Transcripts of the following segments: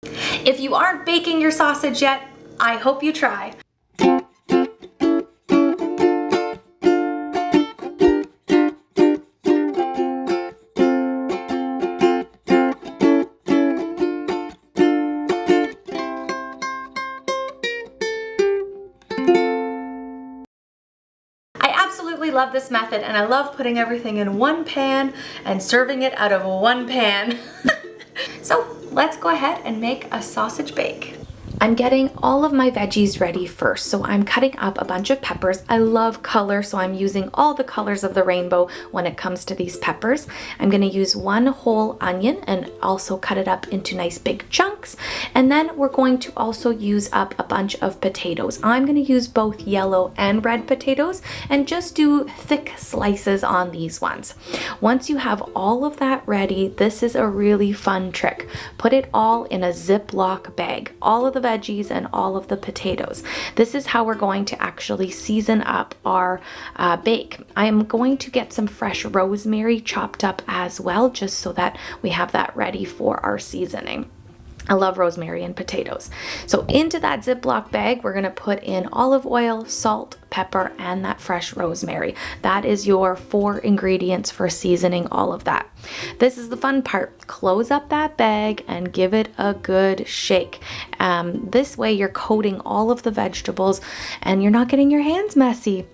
If you aren't baking your sausage yet, I hope you try. I absolutely love this method, and I love putting everything in one pan and serving it out of one pan. So let's go ahead and make a sausage bake. I'm getting all of my veggies ready first. So I'm cutting up a bunch of peppers. I love color, so I'm using all the colors of the rainbow when it comes to these peppers. I'm gonna use one whole onion and also cut it up into nice big chunks. And then we're going to also use up a bunch of potatoes. I'm gonna use both yellow and red potatoes and just do thick slices on these ones. Once you have all of that ready, this is a really fun trick. Put it all in a Ziploc bag. All of the veggies and all of the potatoes. This is how we're going to actually season up our bake. I am going to get some fresh rosemary chopped up as well, just so that we have that ready for our seasoning. I love rosemary and potatoes. So into that Ziploc bag, we're gonna put in olive oil, salt, pepper, and that fresh rosemary. That is your 4 ingredients for seasoning all of that. This is the fun part. Close up that bag and give it a good shake. This way you're coating all of the vegetables and you're not getting your hands messy.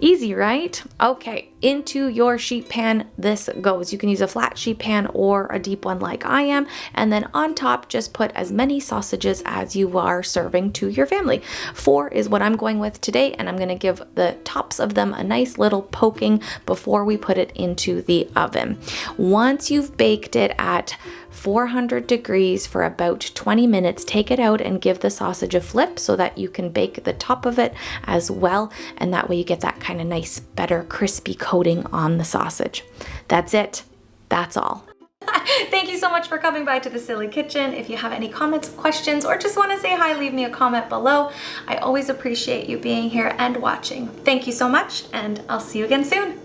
Easy, right? Okay, into your sheet pan this goes. You can use a flat sheet pan or a deep one like I am, and then on top just put as many sausages as you are serving to your family. 4 is what I'm going with today, and I'm going to give the tops of them a nice little poking before we put it into the oven. Once you've baked it at 400 degrees for about 20 minutes, take it out and give the sausage a flip so that you can bake the top of it as well, and that way you get that kind of nice, better, crispy coating on the sausage. That's it. That's all. Thank you so much for coming by to the Silly Kitchen. If you have any comments, questions, or just want to say hi, leave me a comment below. I always appreciate you being here and watching. Thank you so much, and I'll see you again soon.